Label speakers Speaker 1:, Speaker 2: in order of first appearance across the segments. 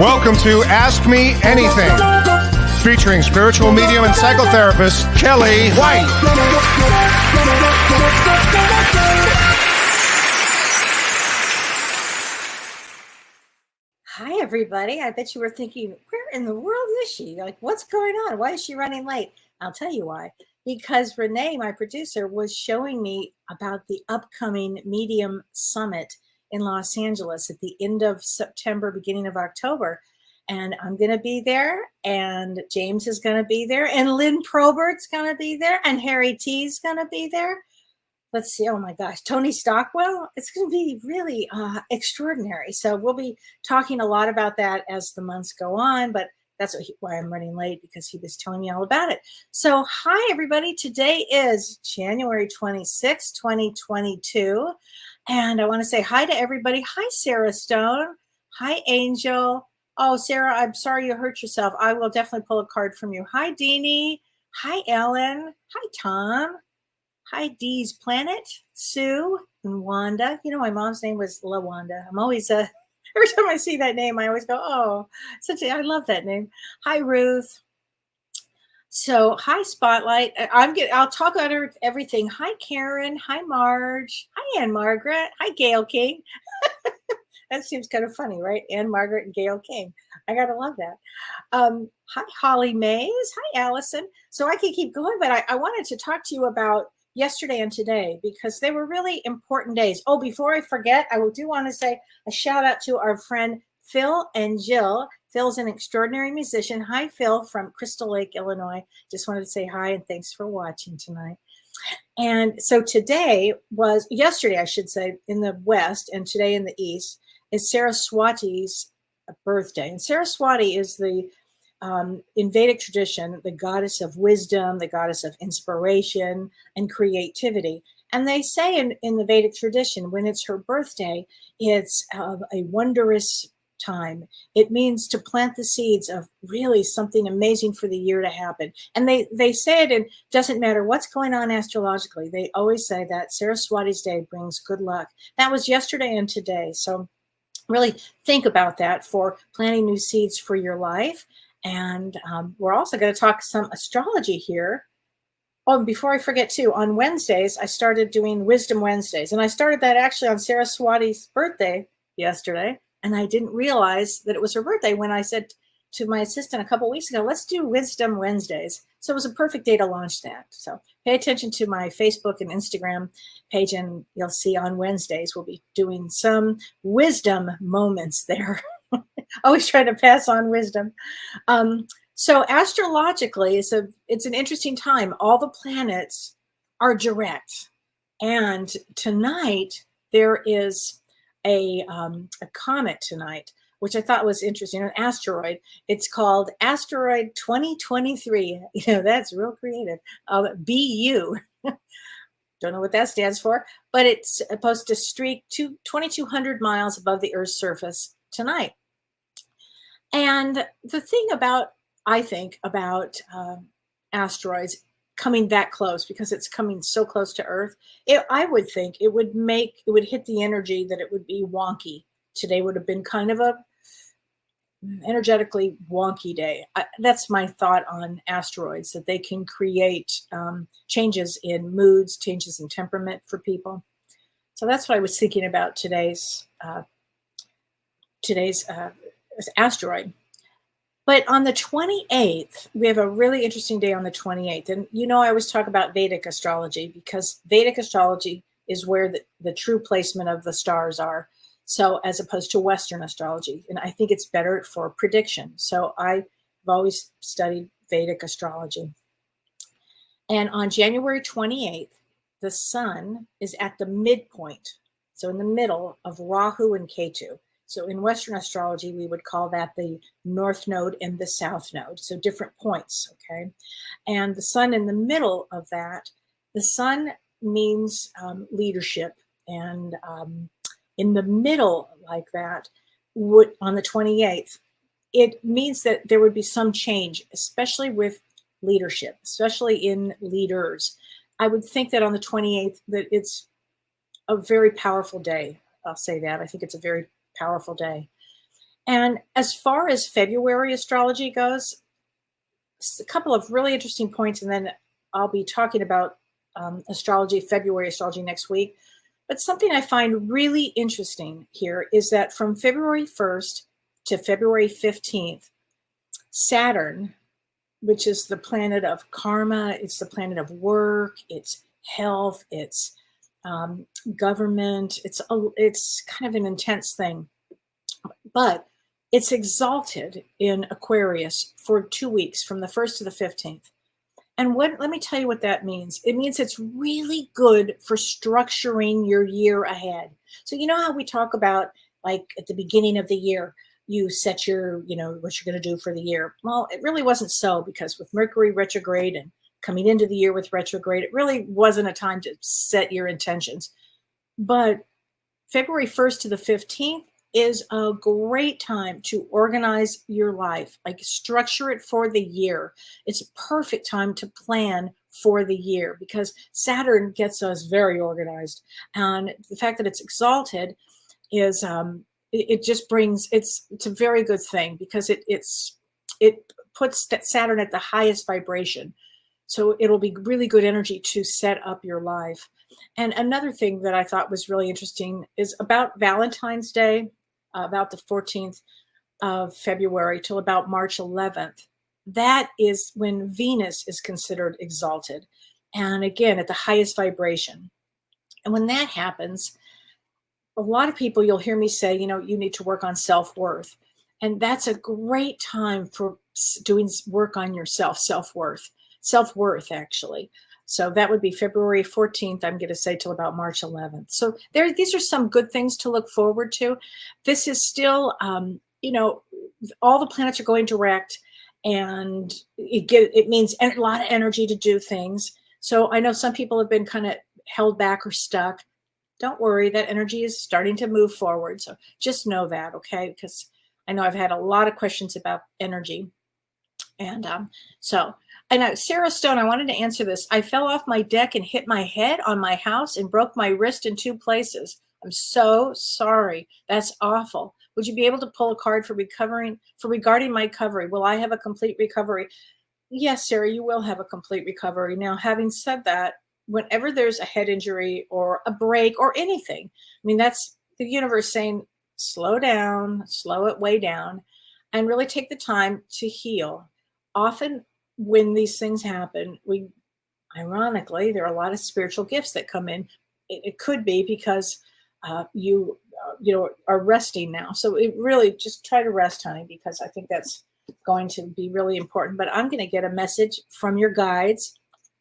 Speaker 1: Welcome to Ask Me Anything, featuring spiritual medium and psychotherapist Kellee White.
Speaker 2: Hi, everybody. I bet you were thinking, where in the world is she? Like, what's going on? Why is she running late? I'll tell you why. Because Renee, my producer, was showing me about the upcoming Medium Summit in Los Angeles at the end of September, beginning of October. And I'm going to be there, and James is going to be there, and Lynn Probert's going to be there, and Harry T's going to be there. Let's see. Oh my gosh, Tony Stockwell. It's going to be really extraordinary. So we'll be talking a lot about that as the months go on, but that's why I'm running late, because he was telling me all about it. So hi, everybody. Today is January 26, 2022. And I want to say hi to everybody. Hi, Sarah Stone. Hi, Angel. Oh, Sarah, I'm sorry you hurt yourself. I will definitely pull a card from you. Hi, Deanie. Hi, Ellen. Hi, Tom. Hi, Dee's Planet, Sue, and Wanda. You know, my mom's name was LaWanda. I'm always, every time I see that name, I always go, oh, I love that name. Hi, Ruth. So, hi, Spotlight. I'll talk about everything. Hi, Karen. Hi, Marge. Hi, Ann Margaret. Hi, Gail King. That seems kind of funny, right? Ann Margaret and Gail King. I gotta love that. Hi, Holly Mays. Hi, Allison. So I can keep going, but I wanted to talk to you about yesterday and today, because they were really important days. Oh, before I forget, I do want to say a shout out to our friend Phil and Jill. Phil's an extraordinary musician. Hi, Phil from Crystal Lake, Illinois. Just wanted to say hi and thanks for watching tonight. And so yesterday, I should say, in the West, and today in the East, is Saraswati's birthday. And Saraswati is in Vedic tradition, the goddess of wisdom, the goddess of inspiration and creativity. And they say in the Vedic tradition, when it's her birthday, it's a wondrous time. It means to plant the seeds of really something amazing for the year to happen. And they say it doesn't matter what's going on astrologically. They always say that Saraswati's day brings good luck. That was yesterday and today. So really think about that for planting new seeds for your life. And we're also going to talk some astrology here. Oh, and before I forget too, on Wednesdays, I started doing Wisdom Wednesdays. And I started that actually on Saraswati's birthday yesterday. And I didn't realize that it was her birthday when I said to my assistant a couple of weeks ago, let's do Wisdom Wednesdays. So it was a perfect day to launch that. So pay attention to my Facebook and Instagram page, and you'll see on Wednesdays, we'll be doing some wisdom moments there. Always trying to pass on wisdom. So astrologically, it's an interesting time. All the planets are direct. And tonight, there is a comet tonight, which I thought was interesting, an asteroid. It's called Asteroid 2023. You know, that's real creative. BU. Don't know what that stands for, but it's supposed to streak 2,200 miles above the Earth's surface tonight. And the thing I think about asteroids coming that close, because it's coming so close to Earth, I would think it would hit the energy that it would be wonky. Today would have been kind of a energetically wonky day. That's my thought on asteroids, that they can create changes in moods, changes in temperament for people. So that's what I was thinking about today's asteroid. But on the 28th, we have a really interesting day on the 28th. And you know, I always talk about Vedic astrology, because Vedic astrology is where the true placement of the stars are. So as opposed to Western astrology. And I think it's better for prediction. So I've always studied Vedic astrology. And on January 28th, the sun is at the midpoint. So in the middle of Rahu and Ketu. So in Western astrology, we would call that the North Node and the South Node. So different points, okay? And the sun in the middle of that, the sun means leadership. And in the middle like that, on the 28th, it means that there would be some change, especially with leadership, especially in leaders. I would think that on the 28th, that it's a very powerful day. I'll say that. I think it's a very powerful day. And as far as February astrology goes, a couple of really interesting points, and then I'll be talking about astrology, February astrology next week. But something I find really interesting here is that from February 1st to February 15th, Saturn, which is the planet of karma, it's the planet of work, it's health, it's government, it's kind of an intense thing. But it's exalted in Aquarius for 2 weeks, from the 1st to the 15th. And let me tell you what that means. It means it's really good for structuring your year ahead. So you know how we talk about, like, at the beginning of the year, you set your, what you're going to do for the year. Well, it really wasn't so, because with Mercury retrograde and coming into the year with retrograde, it really wasn't a time to set your intentions. But February 1st to the 15th is a great time to organize your life, like structure it for the year. It's a perfect time to plan for the year, because Saturn gets us very organized. And the fact that it's exalted is, it just brings, it's a very good thing, because it puts that Saturn at the highest vibration. So it'll be really good energy to set up your life. And another thing that I thought was really interesting is about Valentine's Day, about the 14th of February till about March 11th. That is when Venus is considered exalted. And again, at the highest vibration. And when that happens, a lot of people, you'll hear me say, you need to work on self-worth. And that's a great time for doing work on yourself, self-worth, actually. So that would be February 14th, I'm going to say, till about March 11th. So these are some good things to look forward to. This is still, all the planets are going direct, and it means a lot of energy to do things. So I know some people have been kind of held back or stuck. Don't worry, that energy is starting to move forward. So just know that, okay? Because I know I've had a lot of questions about energy. And I know, Sarah Stone, I wanted to answer this. I fell off my deck and hit my head on my house and broke my wrist in 2 places. I'm so sorry. That's awful. Would you be able to pull a card for regarding my recovery? Will I have a complete recovery? Yes, Sarah, you will have a complete recovery. Now, having said that, whenever there's a head injury or a break or anything, I mean, that's the universe saying, slow down, slow it way down, and really take the time to heal. Often when these things happen, ironically, there are a lot of spiritual gifts that come in. It could be because you are resting now. So it really, just try to rest, honey, because I think that's going to be really important. But I'm going to get a message from your guides,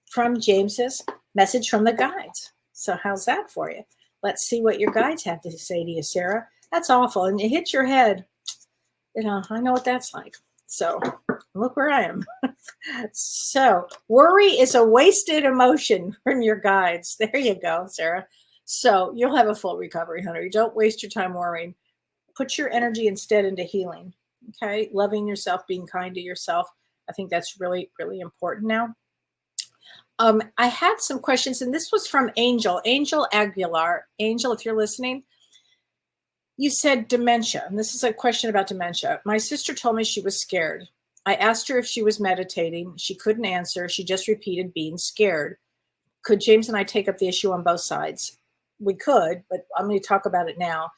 Speaker 2: from James's message from the guides. So how's that for you? Let's see what your guides have to say to you, Sarah. That's awful. And it hit your head. I know what that's like. So look where I am. So worry is a wasted emotion from your guides. There you go, Sarah. So you'll have a full recovery, honey. Don't waste your time worrying. Put your energy instead into healing. Okay. Loving yourself, being kind to yourself. I think that's really, really important now. I had some questions, and this was from Angel Aguilar. Angel, if you're listening, you said dementia, and this is a question about dementia. My sister told me she was scared. I asked her if she was meditating. She couldn't answer. She just repeated being scared. Could James and I take up the issue on both sides? We could, but I'm going to talk about it now.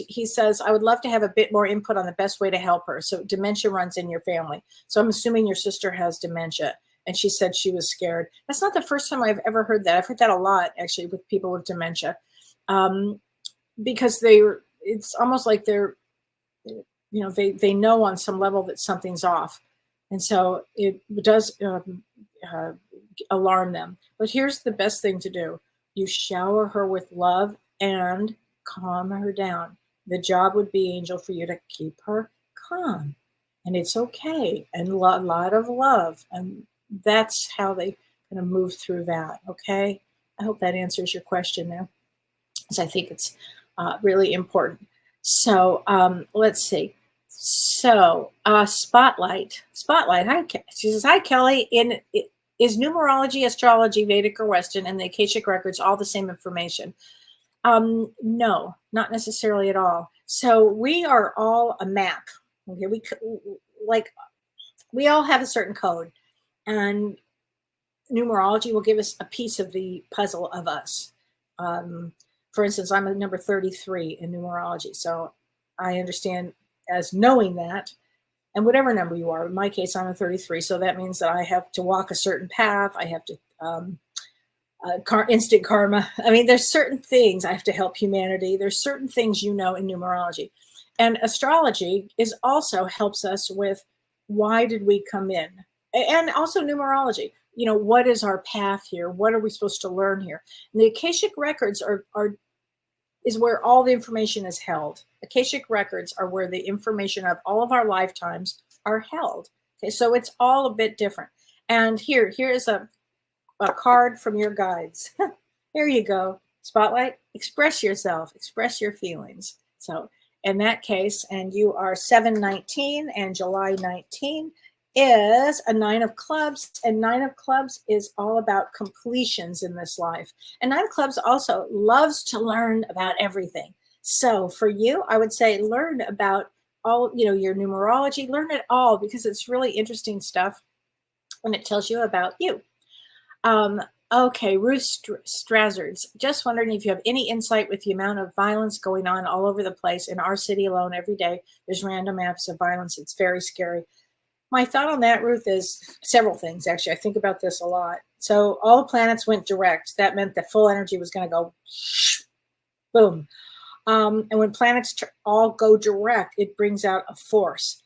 Speaker 2: He says, I would love to have a bit more input on the best way to help her. So dementia runs in your family. So I'm assuming your sister has dementia. And she said she was scared. That's not the first time I've ever heard that. I've heard that a lot, actually, with people with dementia. Because it's almost like they know on some level that something's off. And so it does alarm them. But here's the best thing to do. You shower her with love and calm her down. The job would be, Angel, for you to keep her calm. And it's okay. And a lot of love. And that's how they kind of move through that. Okay. I hope that answers your question there, because I think it's really important. So let's see. So Spotlight. Hi, she says, hi, Kelly. Is numerology, astrology, Vedic or Western, and the Akashic records all the same information? No, not necessarily at all. So we are all a map. Okay, like we all have a certain code, and numerology will give us a piece of the puzzle of us. Um, for instance, I'm a number 33 in numerology, so I understand as knowing that, and whatever number you are. In my case, I'm a 33, so that means that I have to walk a certain path. I have to instant karma. I mean, there's certain things I have to help humanity. There's certain things in numerology, and astrology is also helps us with why did we come in, and also numerology. What is our path here? What are we supposed to learn here? And the Akashic records is where all the information is held. Akashic records are where the information of all of our lifetimes are held. Okay, so it's all a bit different. And here is a card from your guides. Here you go. Spotlight. Express yourself. Express your feelings. So in that case, and you are 7/19, and July 19 is a 9 of clubs, and 9 of clubs is all about completions in this life. And 9 of clubs also loves to learn about everything. So for you, I would say learn about all, your numerology, learn it all, because it's really interesting stuff when it tells you about you. Okay, Ruth Strazzards, just wondering if you have any insight with the amount of violence going on all over the place. In our city alone, every day, there's random acts of violence. It's very scary. My thought on that, Ruth, is several things, actually. I think about this a lot. So all the planets went direct. That meant that full energy was going to go boom. And when planets all go direct, it brings out a force.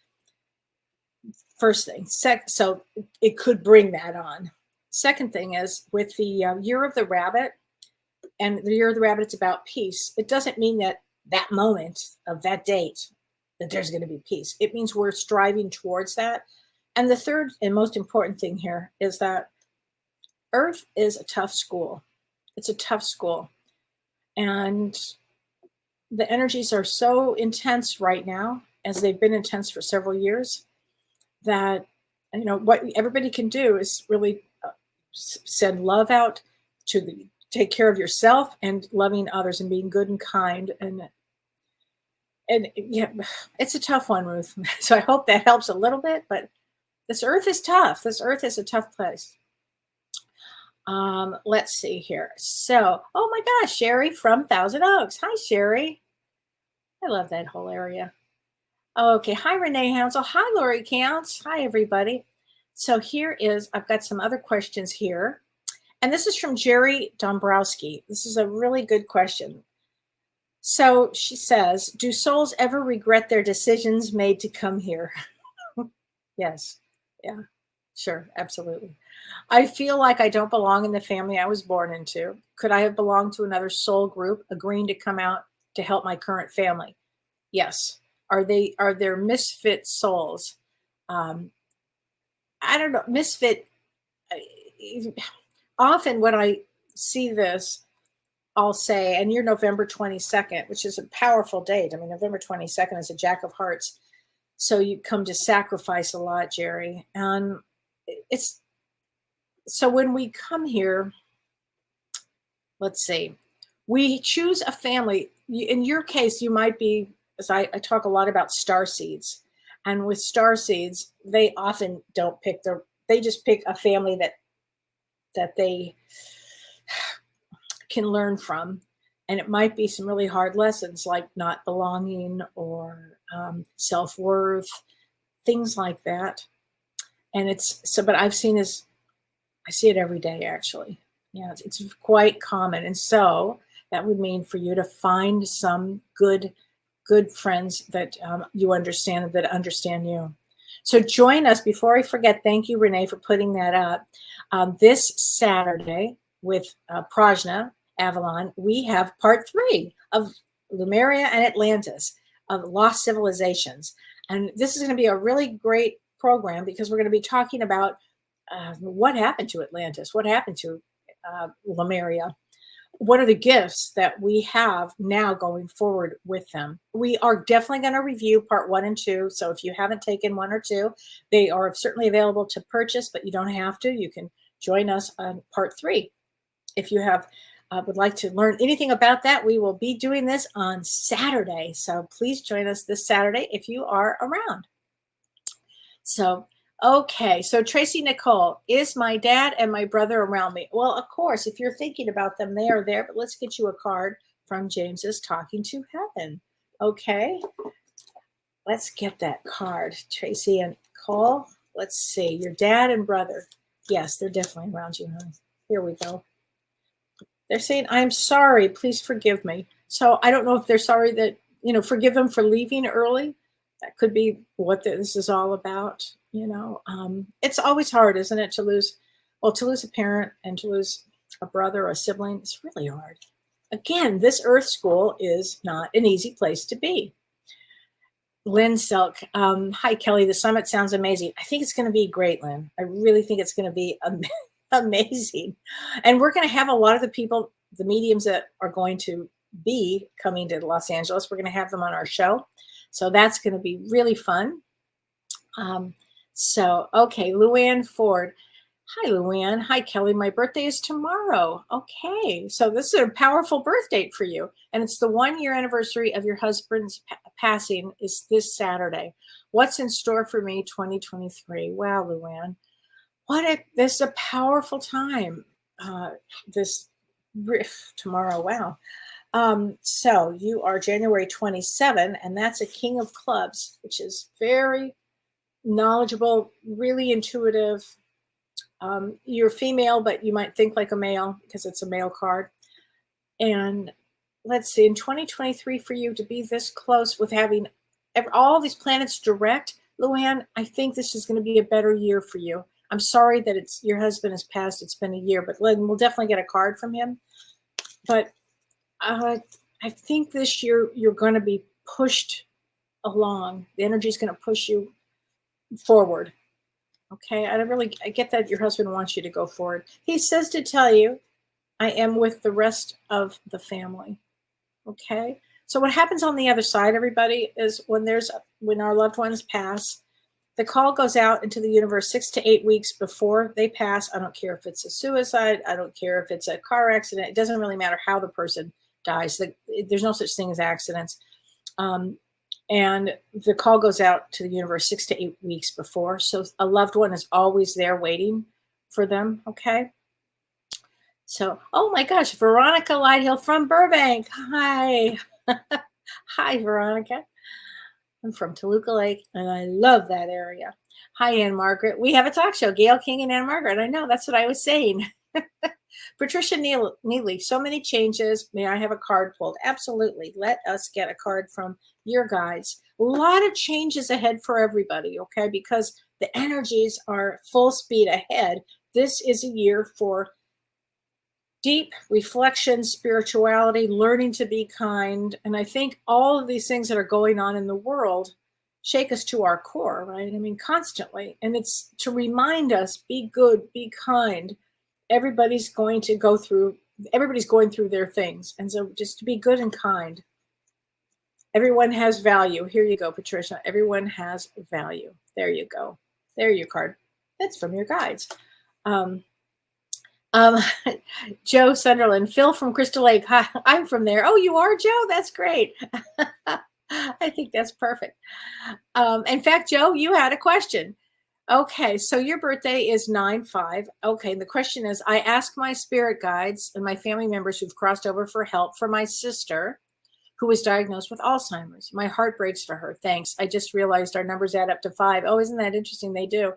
Speaker 2: First thing. So it could bring that on. Second thing is with the year of the rabbit, and the year of the rabbit, it's about peace. It doesn't mean that moment of that date that there's going to be peace. It means we're striving towards that. And the third and most important thing here is that Earth is a tough school. It's a tough school. And the energies are so intense right now, as they've been intense for several years, that, what everybody can do is really send love out to take care of yourself and loving others and being good and kind. And yeah, it's a tough one, Ruth. So I hope that helps a little bit, but this Earth is tough. This Earth is a tough place. Let's see here. So, oh my gosh, Sherry from Thousand Oaks. Hi, Sherry. I love that whole area. Okay. Hi, Renee Hansel. Hi, Lori Counts. Hi, everybody. So I've got some other questions here. And this is from Jerry Dombrowski. This is a really good question. So she says, do souls ever regret their decisions made to come here? Yes. Yeah, sure. Absolutely. I feel like I don't belong in the family I was born into. Could I have belonged to another soul group agreeing to come out to help my current family? Yes. Are there misfit souls? I don't know. Misfit. Often when I see this, I'll say, and you're November 22nd, which is a powerful date. I mean, November 22nd is a Jack of Hearts. So you come to sacrifice a lot, Jerry. And so when we come here, let's see, we choose a family. In your case, you might be, as I talk a lot about star seeds. And with star seeds, they often don't pick they just pick a family that they can learn from. And it might be some really hard lessons like not belonging or self-worth, things like that. And but I see it every day, actually. Yeah, it's quite common. And so that would mean for you to find some good friends that you understand, that understand you. So join us. Before I forget, thank you, Renee, for putting that up. This Saturday with Prajna Avalon, we have part 3 of Lemuria and Atlantis, of Lost Civilizations. And this is going to be a really great program because we're going to be talking about what happened to Atlantis, what happened to Lemuria. What are the gifts that we have now going forward with them? We are definitely going to review part 1 and 2. So if you haven't taken 1 or 2, they are certainly available to purchase, but you don't have to. You can join us on part 3. If you have would like to learn anything about that, we will be doing this on Saturday. So please join us this Saturday if you are around. So, okay. So Tracy Nicole, is my dad and my brother around me? Well, of course, if you're thinking about them, they are there, but let's get you a card from James's Talking to Heaven. Okay. Let's get that card, Tracy and Nicole. Let's see. Your dad and brother. Yes, they're definitely around you, huh? Here we go. They're saying, I'm sorry, please forgive me. So I don't know if they're sorry that, forgive them for leaving early. That could be what this is all about. It's always hard, isn't it, to lose a parent and to lose a brother or a sibling. It's really hard. Again, this Earth School is not an easy place to be. Lynn Silk. Hi, Kellee. The summit sounds amazing. I think it's going to be great, Lynn. I really think it's going to be amazing. And we're going to have a lot of the people, the mediums that are going to be coming to Los Angeles. We're going to have them on our show. So that's going to be really fun. Okay, Luann Ford. Hi, Luann. Hi, Kellee. My birthday is tomorrow. Okay, so this is a powerful birth date for you. And it's the 1-year anniversary of your husband's passing is this Saturday. What's in store for me 2023? Wow, Luann. This is a powerful time. This riff tomorrow. Wow. So you are January 27, and that's a King of Clubs, which is very knowledgeable, really intuitive. You're female, but you might think like a male because it's a male card. And let's see, in 2023 for you to be this close with having all these planets direct, Luann, I think this is going to be a better year for you. I'm sorry that your husband has passed. It's been a year, but Lynn, we'll definitely get a card from him. But I think this year you're going to be pushed along. The energy is going to push you forward. Okay, I get that your husband wants you to go forward. He says to tell you, I am with the rest of the family. Okay, so what happens on the other side, everybody, is when our loved ones pass, the call goes out into the universe 6 to 8 weeks before they pass. I don't care if it's a suicide. I don't care if it's a car accident. It doesn't really matter how the person dies. There's no such thing as accidents. And the call goes out to the universe 6 to 8 weeks before. So a loved one is always there waiting for them. Okay. So, oh my gosh, Veronica Lighthill from Burbank. Hi. Hi, Veronica. I'm from Toluca Lake, and I love that area. Hi, Ann Margaret. We have a talk show, Gail King and Ann Margaret. I know, that's what I was saying. Patricia Neely, so many changes. May I have a card pulled? Absolutely. Let us get a card from your guides. A lot of changes ahead for everybody, okay? Because the energies are full speed ahead. This is a year for deep reflection, spirituality, learning to be kind. And I think all of these things that are going on in the world shake us to our core, right? I mean, constantly. And it's to remind us, be good, be kind. Everybody's going through their things. And so just to be good and kind. Everyone has value. Here you go, Patricia. Everyone has value. There you go. There your card. That's from your guides. Joe Sunderland, Phil from Crystal Lake. Hi, I'm from there. Oh, you are, Joe? That's great. I think that's perfect. In fact, Joe, you had a question. Okay, so your birthday is 9/5. Okay, and the question is, I ask my spirit guides and my family members who've crossed over for help for my sister who was diagnosed with Alzheimer's. My heart breaks for her. Thanks. I just realized our numbers add up to 5. Oh, isn't that interesting? They do.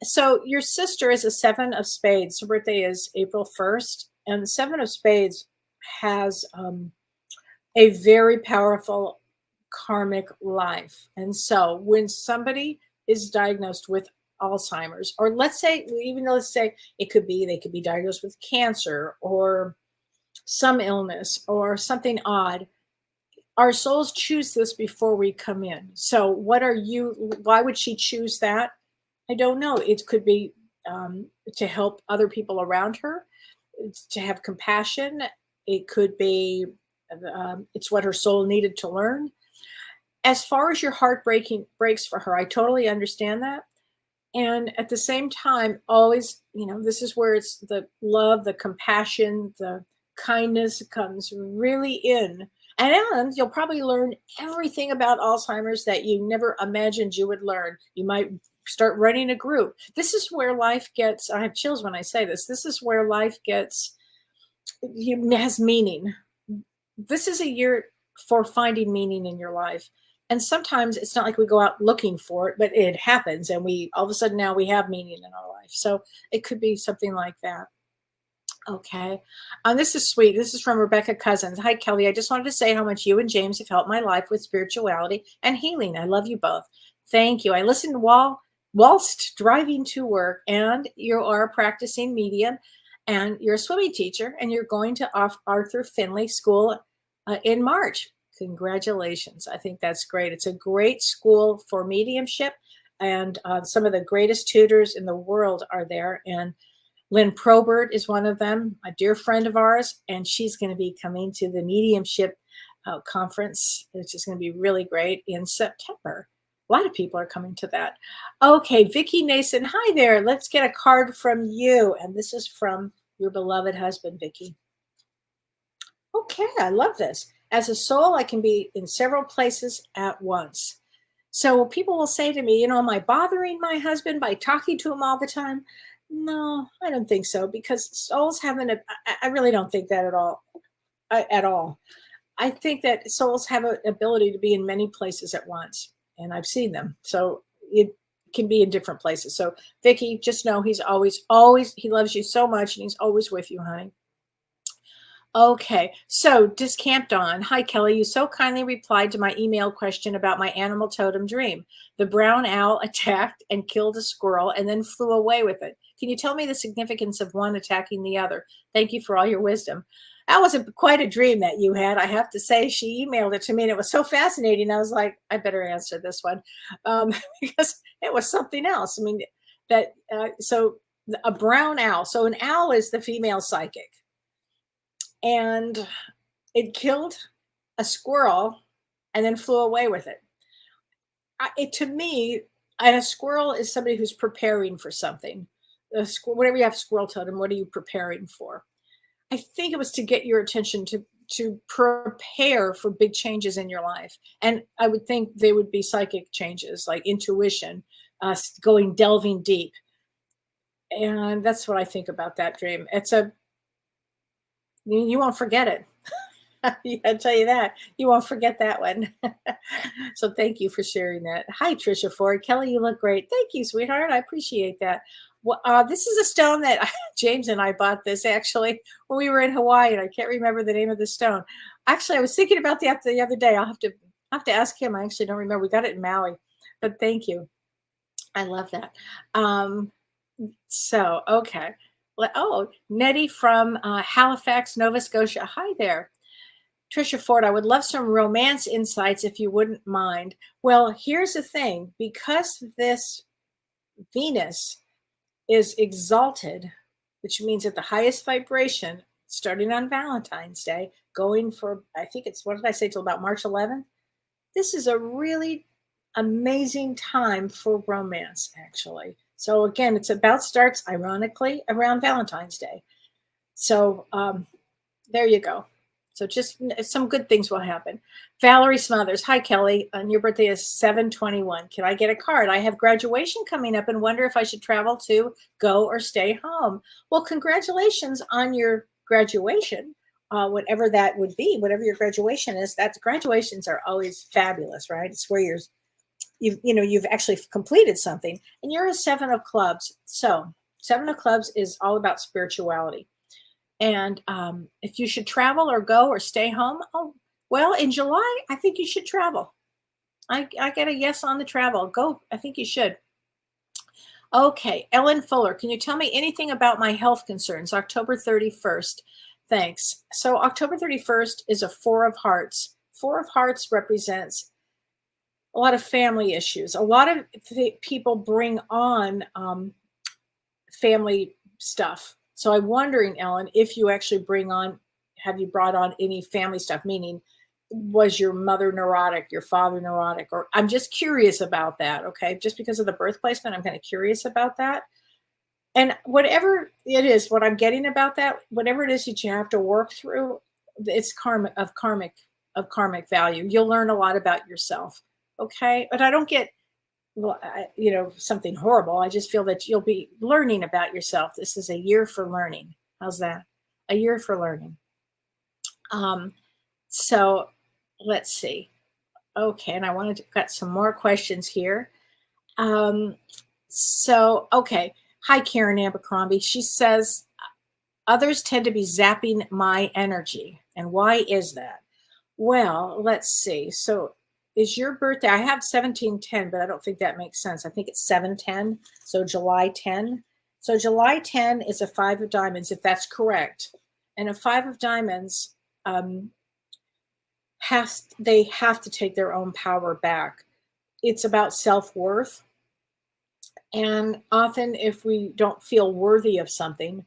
Speaker 2: So your sister is a 7 of spades. Her birthday is April 1st. And the 7 of spades has a very powerful karmic life. And so when somebody is diagnosed with Alzheimer's, or let's say they could be diagnosed with cancer or some illness or something odd. Our souls choose this before we come in. So why would she choose that? I don't know. It could be to help other people around her, to have compassion. It could be it's what her soul needed to learn. As far as your heart breaks for her, I totally understand that. And at the same time, always, this is where it's the love, the compassion, the kindness comes really in. And you'll probably learn everything about Alzheimer's that you never imagined you would learn. You might start running a group. This is where life gets, I have chills when I say this. This is where life gets, has meaning. This is a year for finding meaning in your life. And sometimes it's not like we go out looking for it, but it happens. And we, all of a sudden now we have meaning in our life. So it could be something like that. Okay. This is sweet. This is from Rebecca Cousins. Hi, Kellee. I just wanted to say how much you and James have helped my life with spirituality and healing. I love you both. Thank you. I listened whilst driving to work, and you are a practicing medium, and you're a swimming teacher, and you're going to Arthur Findlay School in March. Congratulations. I think that's great. It's a great school for mediumship, and some of the greatest tutors in the world are there. And Lynn Probert is one of them, a dear friend of ours, and she's going to be coming to the mediumship conference, which is going to be really great in September. A lot of people are coming to that. Okay, Vicki Nason, hi there. Let's get a card from you. And this is from your beloved husband, Vicki. Okay, I love this. As a soul, I can be in several places at once. So people will say to me, am I bothering my husband by talking to him all the time? No, I don't think so, because souls haven't, I really don't think that at all. I think that souls have an ability to be in many places at once, and I've seen them. So it can be in different places. So Vicki, just know he's always, he loves you so much, and he's always with you, honey. Okay, so Discamped On. Hi, Kellee. You so kindly replied to my email question about my animal totem dream. The brown owl attacked and killed a squirrel and then flew away with it. Can you tell me the significance of one attacking the other? Thank you for all your wisdom. That was quite a dream that you had. I have to say, she emailed it to me, and it was so fascinating. I was like, I better answer this one because it was something else. I mean, so a brown owl. So an owl is the female psychic. And it killed a squirrel and then flew away with it. To me, and a squirrel is somebody who's preparing for something. Whenever you have squirrel totem, what are you preparing for? I think it was to get your attention to prepare for big changes in your life. And I would think they would be psychic changes, like intuition, delving deep. And that's what I think about that dream. You won't forget it. I tell you that. You won't forget that one. So thank you for sharing that. Hi, Trisha Ford. Kellee, you look great. Thank you, sweetheart. I appreciate that. Well, this is a stone that James and I bought this actually when we were in Hawaii, and I can't remember the name of the stone. Actually, I was thinking about the other day. I'll have to ask him. I actually don't remember. We got it in Maui, but thank you. I love that. So, okay. Oh, Nettie from Halifax, Nova Scotia. Hi there. Trisha Ford, I would love some romance insights if you wouldn't mind. Well, here's the thing. Because this Venus is exalted, which means at the highest vibration, starting on Valentine's Day, going for, I think it's, what did I say, till about March 11th? This is a really amazing time for romance, actually. So again, starts ironically around Valentine's Day. So there you go. So just some good things will happen. Valerie Smothers. Hi, Kellee. And your birthday is 7/21. Can I get a card? I have graduation coming up and wonder if I should travel to go or stay home. Well, congratulations on your graduation, whatever that would be, whatever your graduation is. Graduations are always fabulous, right? It's where you've actually completed something, and you're a 7 of clubs. So 7 of clubs is all about spirituality. And if you should travel or go or stay home, well, in July, I think you should travel. I get a yes on the travel. Go. I think you should. Okay. Ellen Fuller, can you tell me anything about my health concerns? October 31st. Thanks. So October 31st is a 4 of hearts. 4 of hearts represents a lot of family issues. A lot of people bring on family stuff. So I'm wondering, Ellen, if you actually have you brought on any family stuff? Meaning, was your mother neurotic, your father neurotic? Or I'm just curious about that, okay? Just because of the birth placement, I'm kind of curious about that. And whatever it is, what I'm getting about that, whatever it is that you have to work through, it's karmic value. You'll learn a lot about yourself. Okay. But I don't get, well, something horrible. I just feel that you'll be learning about yourself. This is a year for learning. How's that? A year for learning. So let's see. Okay. And I wanted to got some more questions here. Okay. Hi, Karen Abercrombie. She says, others tend to be zapping my energy. And why is that? Well, let's see. So is your birthday? I have 1710, but I don't think that makes sense. I think it's 710. So July 10. So July 10 is a 5 of diamonds, if that's correct. And a 5 of diamonds, they have to take their own power back. It's about self-worth. And often if we don't feel worthy of something,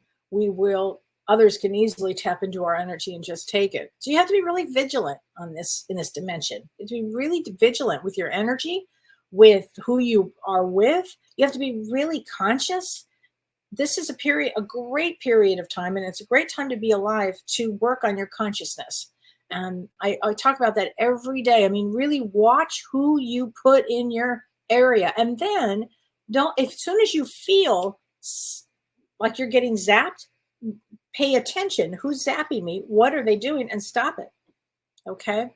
Speaker 2: others can easily tap into our energy and just take it. So you have to be really vigilant in this dimension. You have to be really vigilant with your energy, with who you are with. You have to be really conscious. This is a great period of time, and it's a great time to be alive, to work on your consciousness. And I talk about that every day. I mean, really watch who you put in your area. And then as soon as you feel like you're getting zapped, pay attention. Who's zapping me? What are they doing? And stop it. Okay.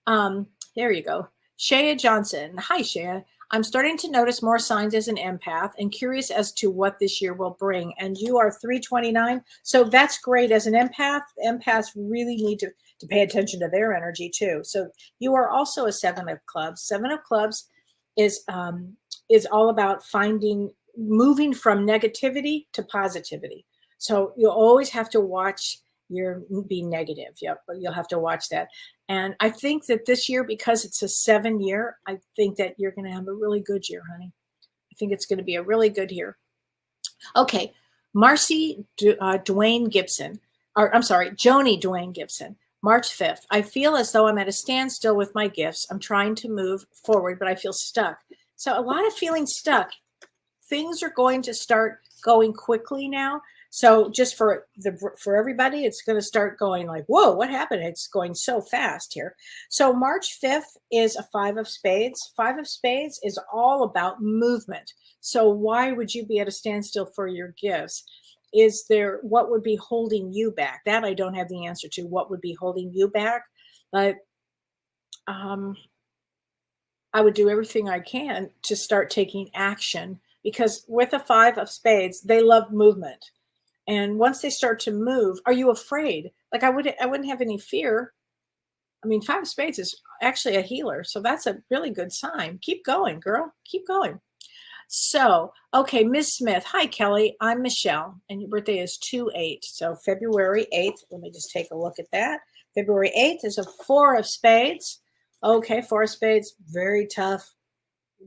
Speaker 2: There you go. Shea Johnson. Hi, Shea. I'm starting to notice more signs as an empath and curious as to what this year will bring. And you are 329. So that's great. As an empath, empaths really need to pay attention to their energy too. So you are also a 7 of clubs. 7 of clubs is all about moving from negativity to positivity. So you'll always have to watch being negative. Yep, you'll have to watch that. And I think that this year, because it's a 7 year, I think that you're going to have a really good year, honey. I think it's going to be a really good year. Okay. Marcy Dwayne Gibson, Joni Dwayne Gibson, March 5th. I feel as though I'm at a standstill with my gifts. I'm trying to move forward, but I feel stuck. So a lot of feeling stuck. Things are going to start going quickly now. So just for everybody, it's going to start going like, whoa, what happened? It's going so fast here. So March 5th is a 5 of spades. 5 of spades is all about movement. So why would you be at a standstill for your gifts? What would be holding you back? That I don't have the answer to. What would be holding you back? But I would do everything I can to start taking action, because with a 5 of spades, they love movement. And once they start to move, are you afraid? Like I wouldn't have any fear. I mean, 5 of spades is actually a healer. So that's a really good sign. Keep going, girl. Keep going. So, okay, Ms. Smith. Hi, Kellee. I'm Michelle, and your birthday is 2/8. So February 8th. Let me just take a look at that. February 8th is a 4 of spades. Okay, 4 of spades. Very tough.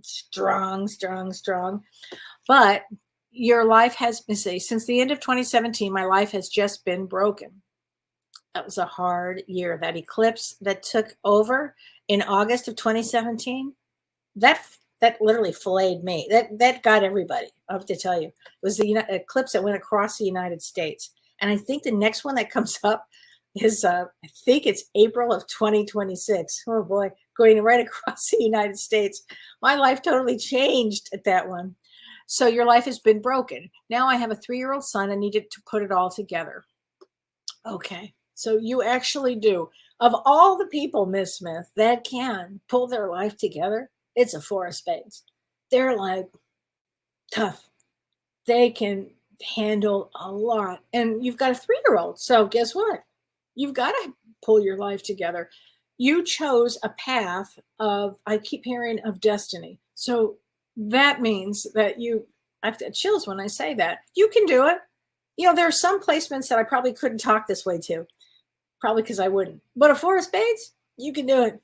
Speaker 2: Strong. But your life has been, since the end of 2017, my life has just been broken. That was a hard year. That eclipse that took over in August of 2017, that literally filleted me. That got everybody. I have to tell you, it was the eclipse that went across the United States. And I think the next one that comes up is, I think it's April of 2026. Oh boy, going right across the United States. My life totally changed at that one. So your life has been broken. Now I have a 3-year-old son. I needed to put it all together. Okay. So you actually do. Of all the people, Miss Smith, that can pull their life together, it's a 4 of spades. They're like tough. They can handle a lot. And you've got a 3-year-old. So guess what? You've got to pull your life together. You chose a path I keep hearing, of destiny. So that means that I have to chills when I say that. You can do it. There are some placements that I probably couldn't talk this way to, probably because I wouldn't. But a 4 of spades, you can do it.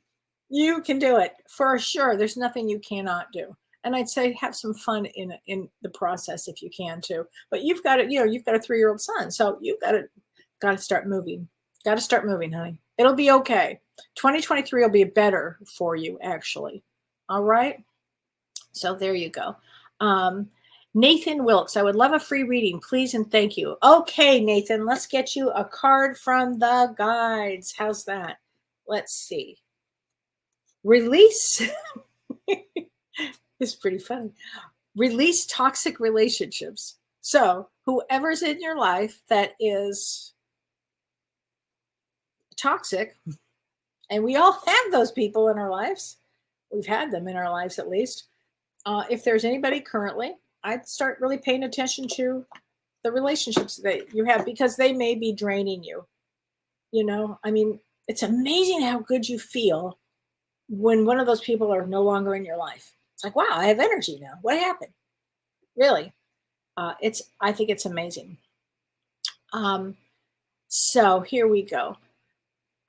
Speaker 2: You can do it for sure. There's nothing you cannot do. And I'd say have some fun in the process if you can too. But you've got a 3-year-old son, so you've got to start moving. Got to start moving, honey. It'll be okay. 2023 will be better for you, actually. All right. So there you go. Nathan Wilkes, I would love a free reading, please and thank you. Okay, Nathan, let's get you a card from the guides. How's that? Let's see. Release. It's pretty funny. Release toxic relationships. So whoever's in your life that is toxic, and we all have those people in our lives. We've had them in our lives at least. If there's anybody currently, I'd start really paying attention to the relationships that you have, because they may be draining you. You know, I mean, it's amazing how good you feel when one of those people are no longer in your life. It's like, wow, I have energy now. What happened? Really? I think it's amazing. So here we go.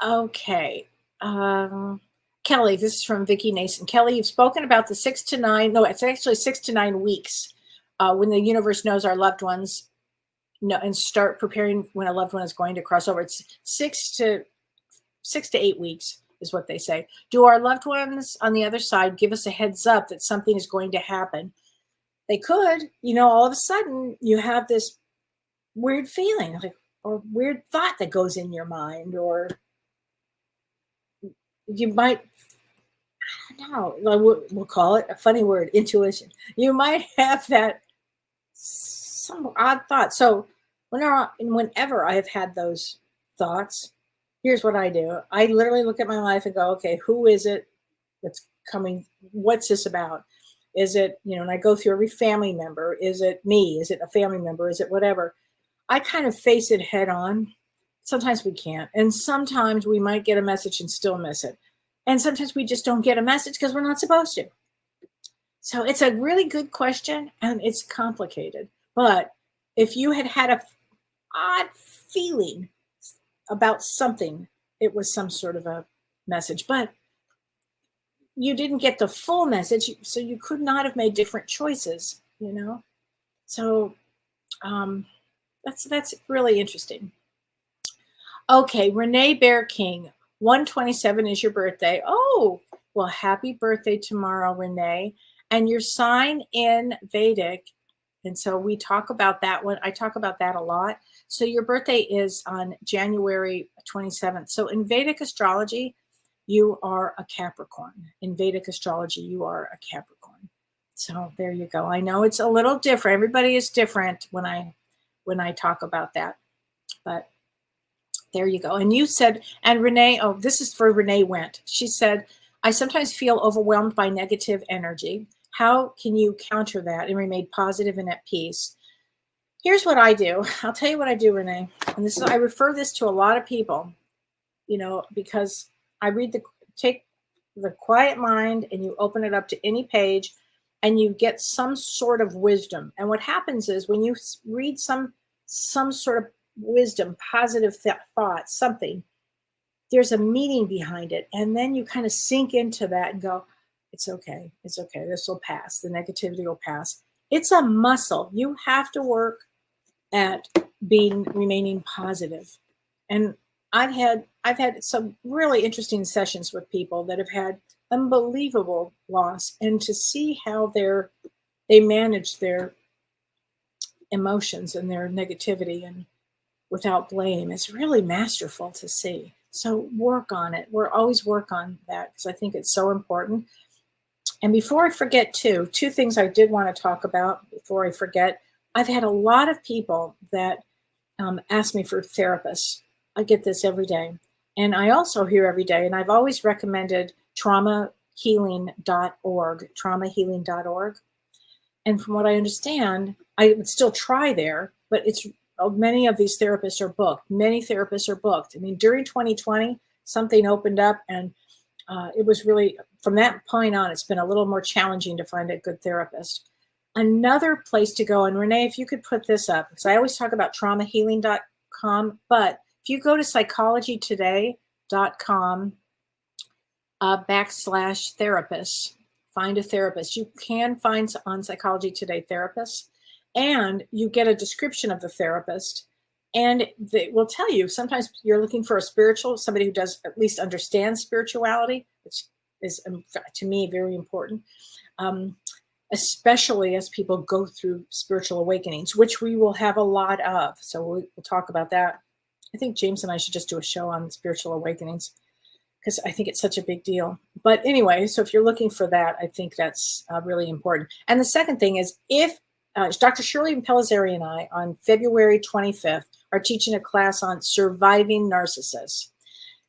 Speaker 2: Okay. Kellee, this is from Vicki Nason. Kellee, you've spoken about the 6 to 9. No, it's actually 6 to 9 weeks when the universe knows our loved ones know and start preparing when a loved one is going to cross over. It's 6 to 8 weeks is what they say. Do our loved ones on the other side give us a heads up that something is going to happen? They could, you know, all of a sudden you have this weird feeling, like, or weird thought that goes in your mind, or you might, I don't know, we'll call it a funny word, intuition. You might have that some odd thought. So whenever I have had those thoughts, here's what I do. I literally look at my life and go, okay, who is it that's coming? What's this about? Is it, you know, and I go through every family member. Is it me? Is it a family member? Is it whatever? I kind of face it head on. Sometimes we can't. And sometimes we might get a message and still miss it. And sometimes we just don't get a message because we're not supposed to. So it's a really good question, and it's complicated. But if you had an odd feeling about something, it was some sort of a message. But you didn't get the full message, so you could not have made different choices, you know? So that's really interesting. Okay, Renee Bear King, 127 is your birthday. Oh, well, happy birthday tomorrow, Renee. And your sign in Vedic, and so we talk about that one. I talk about that a lot. So your birthday is on January 27th. So in Vedic astrology, you are a Capricorn. In Vedic astrology, you are a Capricorn. So there you go. I know it's a little different. Everybody is different when I talk about that. But there you go. And you said, and Renee, oh, this is for Renee Went. She said, I sometimes feel overwhelmed by negative energy. How can you counter that and remain positive and at peace? Here's what I do. I'll tell you what I do, Renee. And this is, I refer this to a lot of people, you know, because I take the quiet mind and you open it up to any page and you get some sort of wisdom. And what happens is when you read some sort of wisdom, positive thought, something, there's a meaning behind it. And then you kind of sink into that and go, it's okay. It's okay. This will pass. The negativity will pass. It's a muscle. You have to work at remaining positive. And I've had some really interesting sessions with people that have had unbelievable loss, and to see how they manage their emotions and their negativity and without blame is really masterful to see. So work on it. We're always work on that because I think it's so important. And before I forget, two things I did want to talk about before I forget. I've had a lot of people that ask me for therapists. I get this every day. And I also hear every day, and I've always recommended traumahealing.org, traumahealing.org. And from what I understand, I would still try there, but many of these therapists are booked. Many therapists are booked. I mean, during 2020, something opened up, and it was really, from that point on, it's been a little more challenging to find a good therapist. Another place to go, and Renee, if you could put this up, because I always talk about traumahealing.com, but if you go to psychologytoday.com /therapists, find a therapist. You can find on Psychology Today therapists, and you get a description of the therapist, and they will tell you, sometimes you're looking for somebody who does at least understand spirituality, which is, to me, very important. especially as people go through spiritual awakenings, which we will have a lot of. So we'll talk about that. I think James and I should just do a show on spiritual awakenings because I think it's such a big deal. But anyway, so if you're looking for that, I think that's really important. And the second thing is, if Dr. Shirley Pellizzari and I on February 25th are teaching a class on surviving narcissists.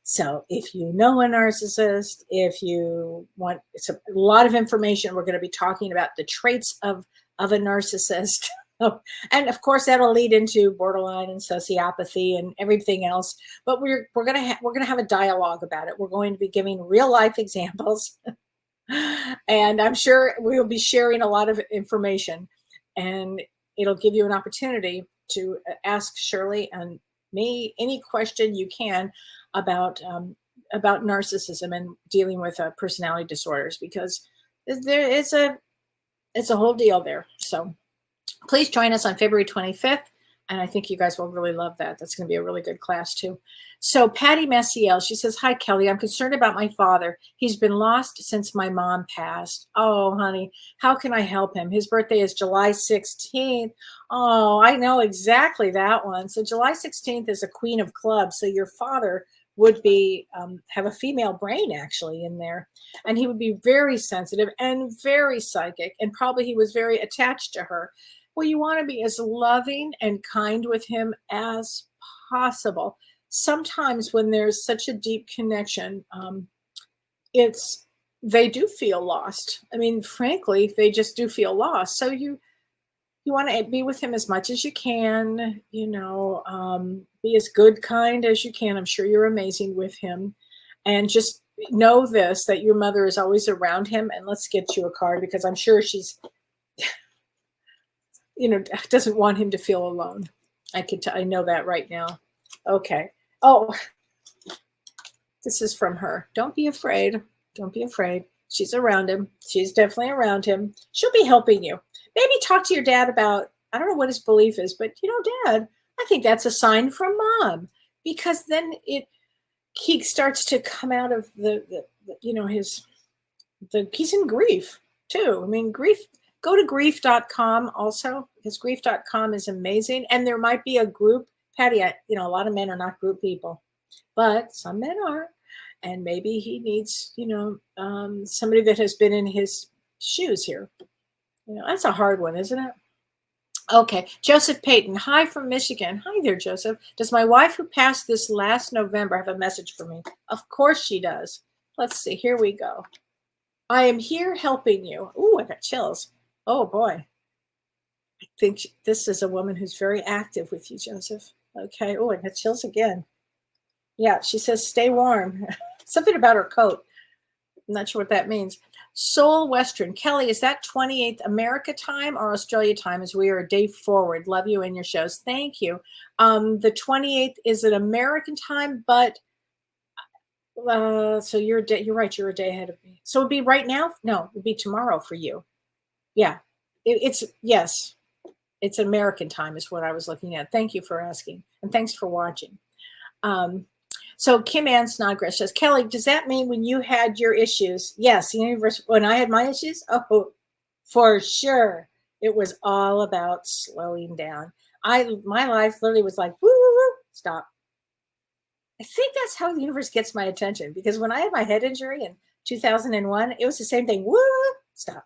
Speaker 2: So if you know a narcissist, if you want, it's a lot of information. We're going to be talking about the traits of a narcissist. And of course, that'll lead into borderline and sociopathy and everything else. But we're going to have a dialogue about it. We're going to be giving real life examples. And I'm sure we'll be sharing a lot of information. And it'll give you an opportunity to ask Shirley and me any question you can about narcissism and dealing with personality disorders, because it's a whole deal there. So please join us on February 25th. And I think you guys will really love that. That's going to be a really good class too. So Patty Messiel, she says, "Hi, Kelly. I'm concerned about my father. He's been lost since my mom passed. Oh, honey, how can I help him? His birthday is July 16th. Oh, I know exactly that one. So July 16th is a queen of clubs. So your father would be have a female brain actually in there. And he would be very sensitive and very psychic. And probably he was very attached to her. Well, you want to be as loving and kind with him as possible. Sometimes when there's such a deep connection, they do feel lost. I mean, frankly, they just do feel lost. So you want to be with him as much as you can, be as good, kind as you can. I'm sure you're amazing with him. And just know this, that your mother is always around him. And let's get you a card, because I'm sure she's doesn't want him to feel alone. I know that right now. Okay. Oh, this is from her. Don't be afraid. Don't be afraid. She's around him. She's definitely around him. She'll be helping you. Maybe talk to your dad about, I don't know what his belief is, but Dad, I think that's a sign from Mom, because then he starts to come out of he's in grief too. I mean, grief. Go to grief.com also, because grief.com is amazing. And there might be a group. Patty, a lot of men are not group people, but some men are. And maybe he needs, somebody that has been in his shoes here. That's a hard one, isn't it? Okay. Joseph Payton. Hi from Michigan. Hi there, Joseph. Does my wife, who passed this last November, have a message for me? Of course she does. Let's see. Here we go. I am here helping you. Ooh, I got chills. Oh, boy. I think this is a woman who's very active with you, Joseph. Okay. Oh, I got chills again. Yeah, she says, stay warm. Something about her coat. I'm not sure what that means. Seoul Western. Kelly, is that 28th America time or Australia time, as we are a day forward? Love you and your shows. Thank you. The 28th is an American time, but so you're right. You're a day ahead of me. So it'd be right now? No, it'd be tomorrow for you. Yeah, yes, it's American time is what I was looking at. Thank you for asking, and thanks for watching. So Kim Ann Snodgrass says, Kelly, does that mean when you had your issues? Yes, the universe, when I had my issues? Oh, for sure. It was all about slowing down. My life literally was like, woo, woo, woo, stop. I think that's how the universe gets my attention, because when I had my head injury in 2001, it was the same thing. Woo, stop.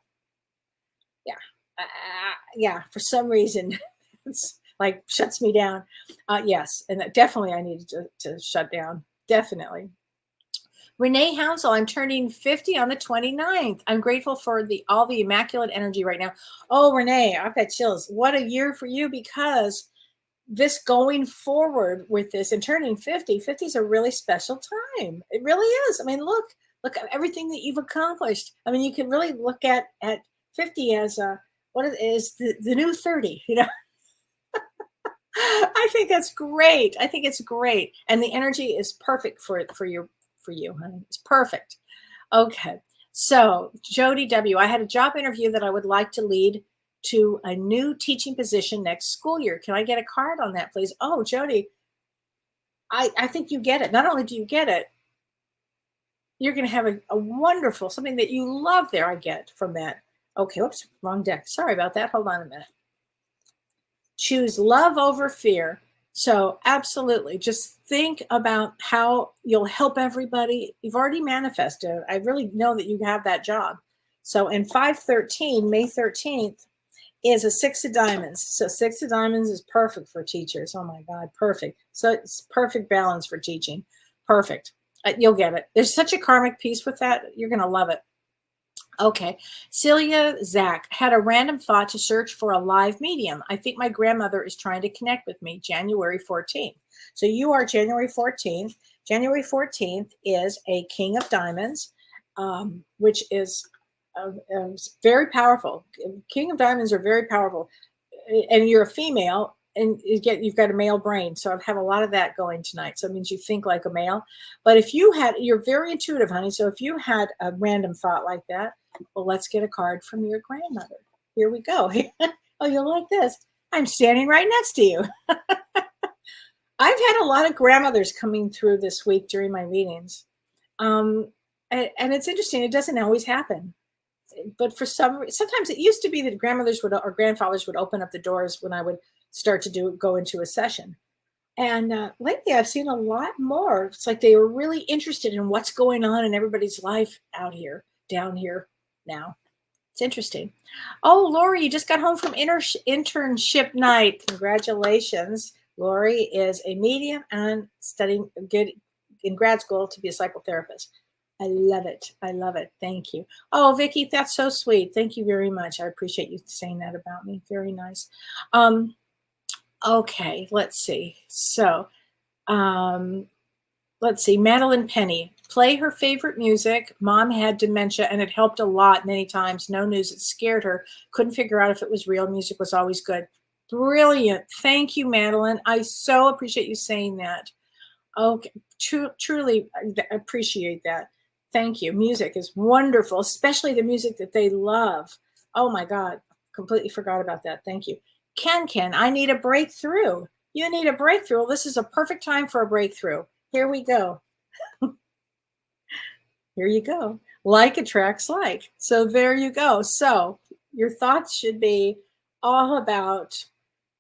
Speaker 2: Yeah, for some reason, it's like shuts me down. Yes, and that definitely I needed to shut down. Definitely. Renee Hounsell, I'm turning 50 on the 29th. I'm grateful for all the immaculate energy right now. Oh, Renee, I've got chills. What a year for you, because this going forward with this and turning 50 is a really special time. It really is. I mean, look at everything that you've accomplished. I mean, you can really look at 50 as what it is, the new 30, I think that's great. I think it's great. And the energy is perfect for you, honey. It's perfect. Okay. So Jody W., I had a job interview that I would like to lead to a new teaching position next school year. Can I get a card on that, please? Oh, Jody, I think you get it. Not only do you get it, you're going to have a wonderful, something that you love there, I get from that. Okay, whoops, wrong deck. Sorry about that. Hold on a minute. Choose love over fear. So absolutely, just think about how you'll help everybody. You've already manifested. I really know that you have that job. So in 513, May 13th, is a 6 of diamonds. So 6 of diamonds is perfect for teachers. Oh my God, perfect. So it's perfect balance for teaching. Perfect. You'll get it. There's such a karmic piece with that. You're going to love it. Okay. Celia Zach had a random thought to search for a live medium. I think my grandmother is trying to connect with me. January 14th. So you are January 14th. January 14th is a King of Diamonds, which is very powerful. King of Diamonds are very powerful. And you're a female, and you've got a male brain. So I have a lot of that going tonight. So it means you think like a male. But if you're very intuitive, honey. So if you had a random thought like that, well, let's get a card from your grandmother. Here we go. Oh, you'll like this. I'm standing right next to you. I've had a lot of grandmothers coming through this week during my readings. And it's interesting. It doesn't always happen. But sometimes it used to be that grandmothers or grandfathers would open up the doors when I would start to go into a session. And lately I've seen a lot more. It's like they were really interested in what's going on in everybody's life out here, down here now. It's interesting. Oh, Lori, you just got home from internship night. Congratulations. Lori is a medium and studying in grad school to be a psychotherapist. I love it. I love it. Thank you. Oh, Vicki, that's so sweet. Thank you very much. I appreciate you saying that about me. Very nice. Okay, let's see. So, let's see. Madeline Penny, play her favorite music. Mom had dementia and it helped a lot many times. No news. It scared her. Couldn't figure out if it was real. Music was always good. Brilliant. Thank you, Madeline. I so appreciate you saying that. Okay, truly appreciate that. Thank you. Music is wonderful, especially the music that they love. Oh my God, completely forgot about that. Thank you. Ken, I need a breakthrough. You need a breakthrough. Well, this is a perfect time for a breakthrough. Here we go. Here you go. Like attracts like. So there you go. So your thoughts should be all about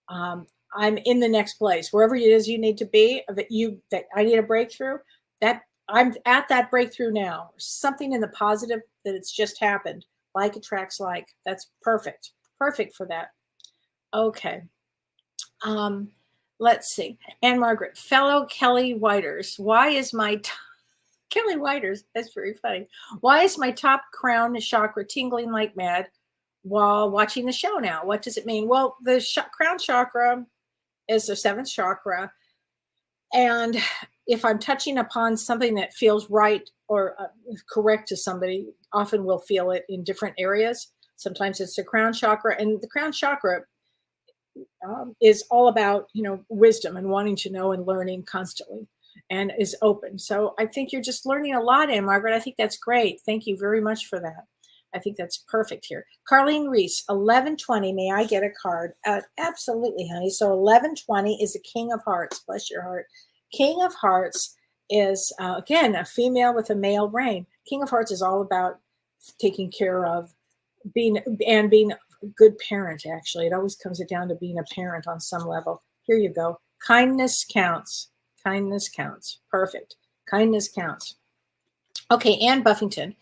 Speaker 2: I'm in the next place, wherever it is you need to be, that I need a breakthrough, that I'm at that breakthrough now, something in the positive that it's just happened. Like attracts like. That's perfect. Perfect for that. Okay. Let's see. Anne Margaret, fellow Kellee Whiters, why is my Kellee Whiters, that's very funny. Why is my top crown chakra tingling like mad while watching the show now? What does it mean? Well, the crown chakra is the 7th chakra. And if I'm touching upon something that feels right or correct to somebody, often we'll feel it in different areas. Sometimes it's the crown chakra, and the crown chakra is all about, wisdom and wanting to know and learning constantly, and is open. So I think you're just learning a lot, Anne Margaret. I think that's great. Thank you very much for that. I think that's perfect here. Carlene Reese, 1120. May I get a card? Absolutely, honey. So 1120 is the King of Hearts. Bless your heart. King of Hearts is, again, a female with a male brain. King of Hearts is all about taking care of being a good parent, actually. It always comes down to being a parent on some level. Here you go. Kindness counts. Kindness counts. Perfect. Kindness counts. Okay, Ann Buffington.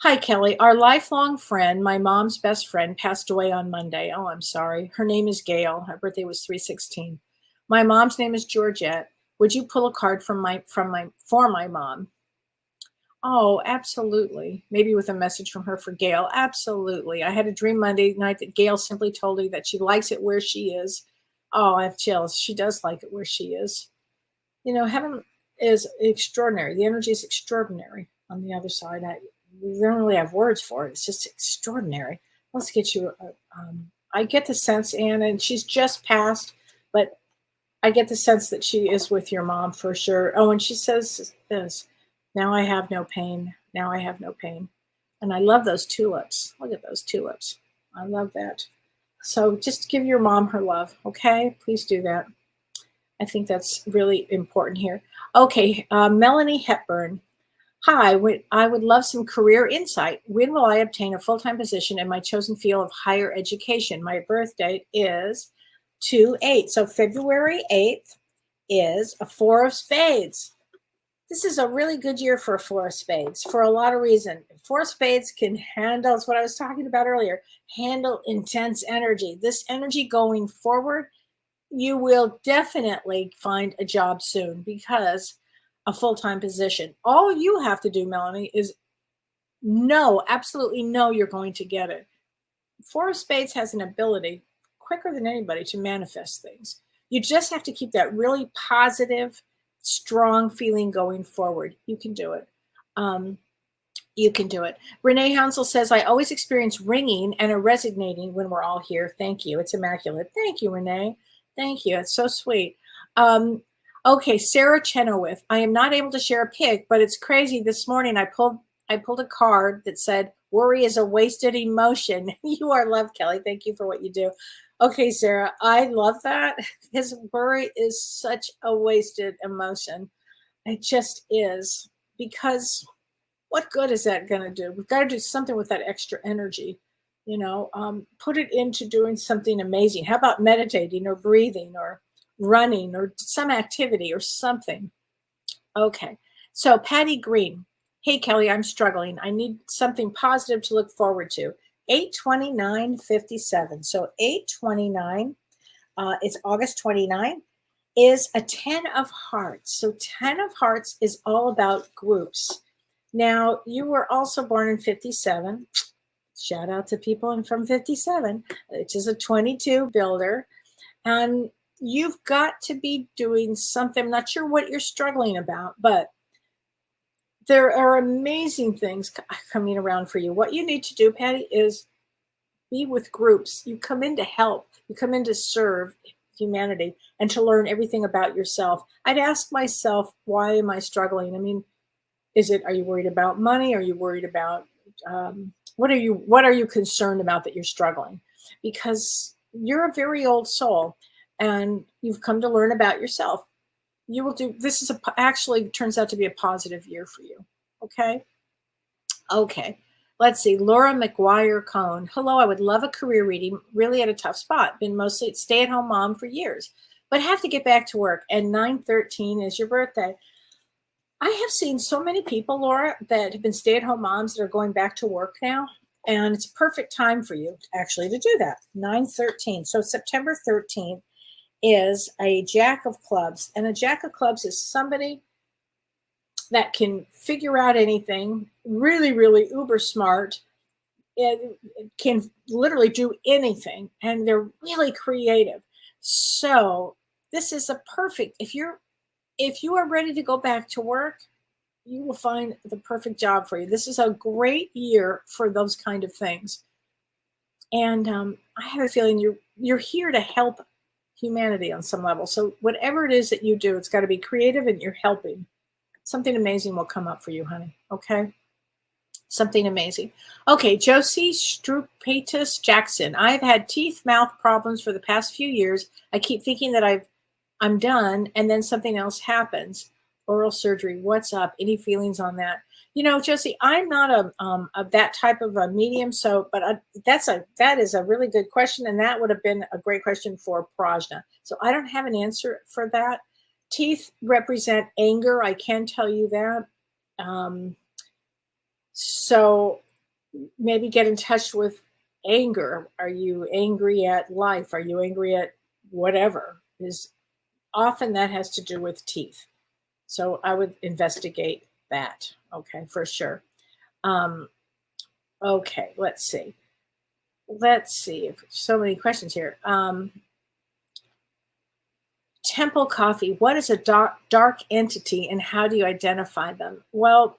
Speaker 2: Hi, Kellee. Our lifelong friend, my mom's best friend, passed away on Monday. Oh, I'm sorry. Her name is Gail. Her birthday was 3/16. My mom's name is Georgette. Would you pull a card for my mom? Oh, absolutely. Maybe with a message from her for Gail. Absolutely. I had a dream Monday night that Gail simply told me that she likes it where she is. Oh, I have chills. She does like it where she is. Heaven is extraordinary. The energy is extraordinary on the other side. We don't really have words for it. It's just extraordinary. Let's get you. I get the sense, Anne, and she's just passed, but I get the sense that she is with your mom for sure. Oh, and she says this, now I have no pain. Now I have no pain. And I love those tulips. Look at those tulips. I love that. So just give your mom her love, okay? Please do that. I think that's really important here. Okay, Melanie Hepburn. Hi, I would love some career insight. When will I obtain a full-time position in my chosen field of higher education? My birth date is 2/8. So February 8th is a four of spades. This is a really good year for a four of spades for a lot of reasons. Four of spades can handle, it's what I was talking about earlier, handle intense energy. This energy going forward, you will definitely find a job soon because a full-time position. All you have to do, Melanie, is know, absolutely know you're going to get it. Four of spades has an ability quicker than anybody to manifest things. You just have to keep that really positive, strong feeling going forward. You can do it. You can do it. Renee Hounsel says, I always experience ringing and a resonating when we're all here. Thank you. It's immaculate. Thank you, Renee. Thank you. It's so sweet. Okay, Sarah Chenoweth. I am not able to share a pic, but it's crazy. This morning I pulled a card that said, worry is a wasted emotion. You are loved, Kelly. Thank you for what you do. Okay, Sarah, I love that because worry is such a wasted emotion. It just is, because what good is that going to do? We've got to do something with that extra energy, put it into doing something amazing. How about meditating or breathing or running or some activity or something? Okay. So Patty Green. Hey, Kelly, I'm struggling. I need something positive to look forward to. 8/29/57. So 8/29, it's August 29, is a 10 of hearts. So 10 of hearts is all about groups. Now, you were also born in 57. Shout out to people from 57, which is a 22 builder. And you've got to be doing something. I'm not sure what you're struggling about, but there are amazing things coming around for you. What you need to do, Patty, is be with groups. You come in to help. You come in to serve humanity and to learn everything about yourself. I'd ask myself, why am I struggling? I mean, are you worried about money? Are you worried about, what are you concerned about that you're struggling? Because you're a very old soul and you've come to learn about yourself. You will do, this is actually turns out to be a positive year for you. Okay. Okay. Let's see. Laura McGuire Cohn. Hello. I would love a career reading. Really at a tough spot. Been mostly a stay-at-home mom for years, but have to get back to work. And 9/13 is your birthday. I have seen so many people, Laura, that have been stay-at-home moms that are going back to work now. And it's a perfect time for you actually to do that. 9/13. So September 13th is a Jack of Clubs. And a Jack of Clubs is somebody that can figure out anything, really, really uber smart. It can literally do anything. And they're really creative. So this is a perfect, if you are ready to go back to work, you will find the perfect job for you. This is a great year for those kind of things. And I have a feeling you're here to help humanity on some level. So whatever it is that you do, it's got to be creative and you're helping. Something amazing will come up for you, honey. Okay? Something amazing. Okay, Josie Strupatus Jackson. I've had teeth-mouth problems for the past few years. I keep thinking that I'm done, and then something else happens. Oral surgery. What's up? Any feelings on that? Josie, I'm not a that type of a medium. So, but that is a really good question, and that would have been a great question for Prajna. So I don't have an answer for that. Teeth represent anger. I can tell you that. So maybe get in touch with anger. Are you angry at life? Are you angry at whatever? Often that has to do with teeth. So I would investigate that. Okay, for sure. Okay, let's see. So many questions here. Temple Coffee. What is a dark entity and how do you identify them? Well,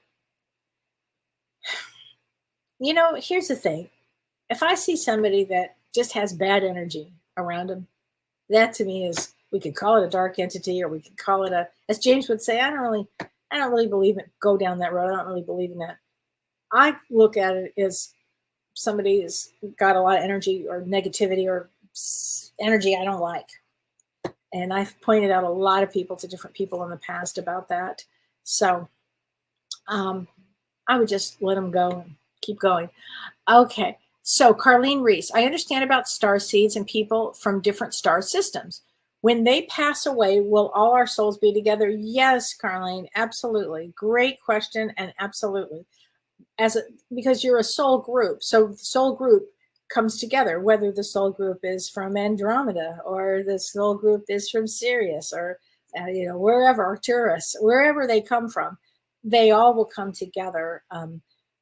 Speaker 2: here's the thing. If I see somebody that just has bad energy around them, that to me is, we could call it a dark entity, or we could call it as James would say, I don't really believe it. Go down that road. I don't really believe in that. I look at it as somebody has got a lot of energy or negativity or energy I don't like. And I've pointed out a lot of people to different people in the past about that. So I would just let them go and keep going. Okay. So, Carlene Reese, I understand about star seeds and people from different star systems. When they pass away, will all our souls be together? Yes, Carlene, absolutely. Great question, and absolutely. Because you're a soul group, so the soul group comes together. Whether the soul group is from Andromeda, or the soul group is from Sirius, or wherever, Arcturus, wherever they come from, they all will come together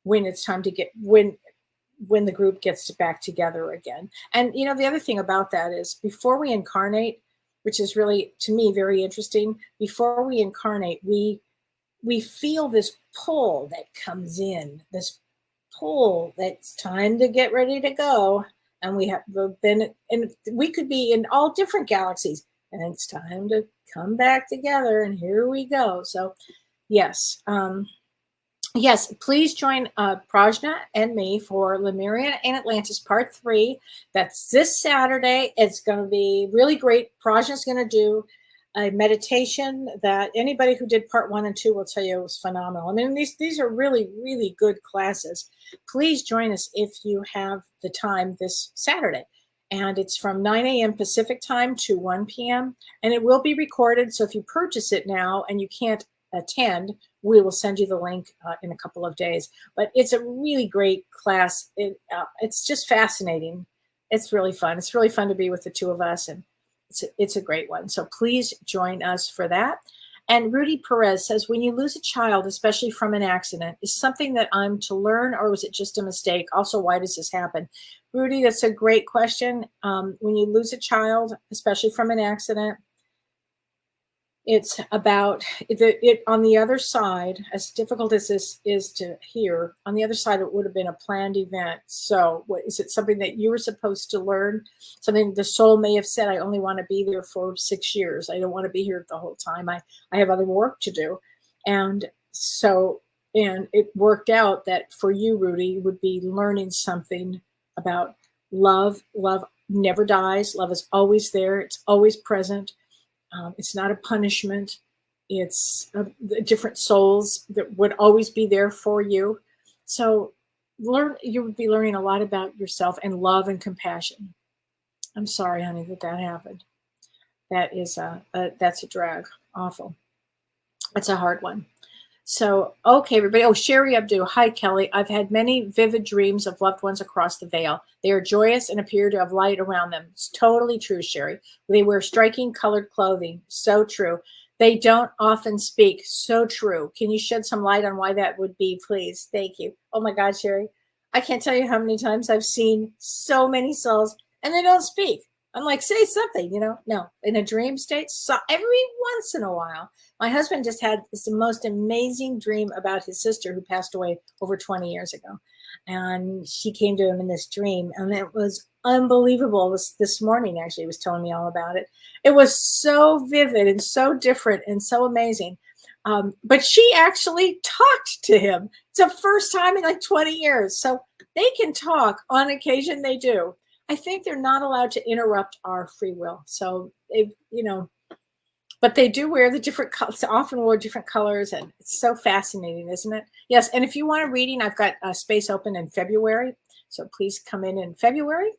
Speaker 2: when it's time to get when the group gets back together again. And the other thing about that is, before we incarnate, which is really, to me, very interesting, before we incarnate, we feel this pull that comes in, this pull that's time to get ready to go. And we have been, and we could be in all different galaxies, and it's time to come back together, and here we go. So yes, yes, please join Prajna and me for Lemuria and Atlantis Part 3. That's this Saturday. It's going to be really great. Prajna's going to do a meditation that anybody who did Part 1 and 2 will tell you was phenomenal. I mean, these are really, really good classes. Please join us if you have the time this Saturday. And it's from 9 a.m. Pacific time to 1 p.m. And it will be recorded. So if you purchase it now and you can't attend, we will send you the link in a couple of days. But it's a really great class. It's just fascinating. It's really fun. It's really fun to be with the two of us, and it's a great one. So please join us for that. And Rudy Perez says, when you lose a child, especially from an accident, is something that I'm to learn, or was it just a mistake? Also, why does this happen? Rudy, that's a great question. When you lose a child, especially from an accident, it's about it on the other side. As difficult as this is to hear, on the other side, it would have been a planned event. So is it something that you were supposed to learn? Something the soul may have said, I only want to be there for 6 years. I don't want to be here the whole time. I have other work to do. And so, and it worked out that for you, Rudy, you would be learning something about love. Love never dies. Love is always there. It's always present. It's not a punishment. It's different souls that would always be there for you. So you would be learning a lot about yourself and love and compassion. I'm sorry, honey, that happened. That is that's a drag. Awful. That's a hard one. So, okay, everybody. Oh, Sherry Abdu. Hi, Kellee. I've had many vivid dreams of loved ones across the veil. They are joyous and appear to have light around them. It's totally true, Sherry. They wear striking colored clothing. So true. They don't often speak. So true. Can you shed some light on why that would be, please? Thank you. Oh, my God, Sherry. I can't tell you how many times I've seen so many souls, and they don't speak. I'm like, say something, No, in a dream state, so every once in a while. My husband just had the most amazing dream about his sister who passed away over 20 years ago. And she came to him in this dream, and it was unbelievable. It was this morning, actually, he was telling me all about it. It was so vivid and so different and so amazing. But she actually talked to him. It's the first time in like 20 years. So they can talk. On occasion, they do. I think they're not allowed to interrupt our free will. So but they do wear the different colors, often wear different colors, and it's so fascinating, isn't it? Yes, and if you want a reading, I've got a space open in February, so please come in February.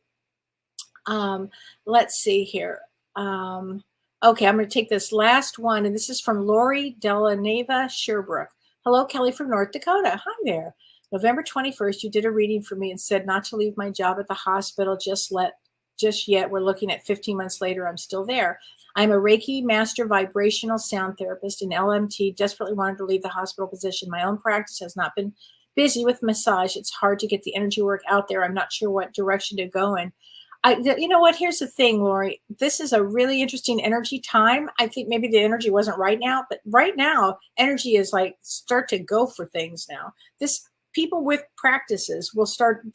Speaker 2: Let's see here. Okay, I'm going to take this last one, and this is from Lori Delaneva Sherbrooke. Hello, Kellee from North Dakota. Hi there. November 21st, you did a reading for me and said not to leave my job at the hospital just yet. We're looking at 15 months later. I'm still there. I'm a Reiki master vibrational sound therapist and LMT. Desperately wanted to leave the hospital position. My own practice has not been busy with massage. It's hard to get the energy work out there. I'm not sure what direction to go in. You know what? Here's the thing, Lori. This is a really interesting energy time. I think maybe the energy wasn't right now, but right now, energy is like start to go for things now. People with practices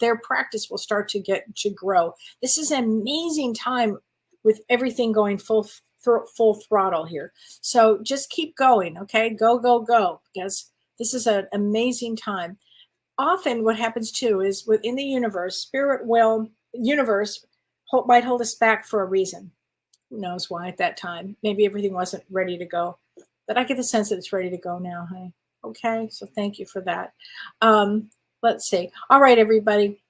Speaker 2: their practice will start to grow. This is an amazing time with everything going full throttle here. So just keep going, okay? Go, go, go, because this is an amazing time. Often what happens too is within the universe, universe might hold us back for a reason. Who knows why at that time? Maybe everything wasn't ready to go. But I get the sense that it's ready to go now, honey. Okay, so thank you for that. Let's see. All right, everybody.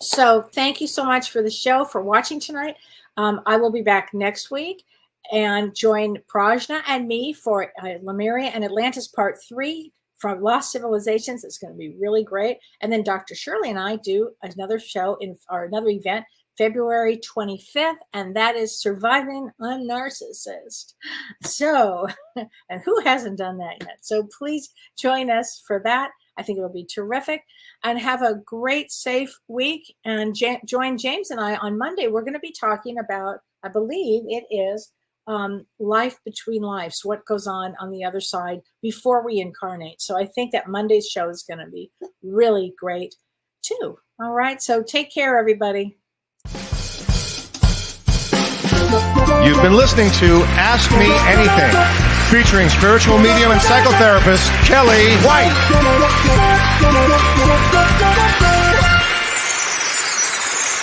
Speaker 2: So thank you so much for the show, for watching tonight. I will be back next week and join Prajna and me for Lemuria and Atlantis Part 3 from Lost Civilizations. It's going to be really great. And then Dr. Shirley and I do another show or another event February 25th, and that is Surviving a Narcissist. So, and who hasn't done that yet? So please join us for that. I think it'll be terrific. And have a great, safe week. And join James and I on Monday. We're going to be talking about, I believe it is, life between lives, what goes on the other side before we incarnate. So I think that Monday's show is going to be really great too. All right. So take care, everybody.
Speaker 1: You've been listening to Ask Me Anything, featuring spiritual medium and psychotherapist Kellee White.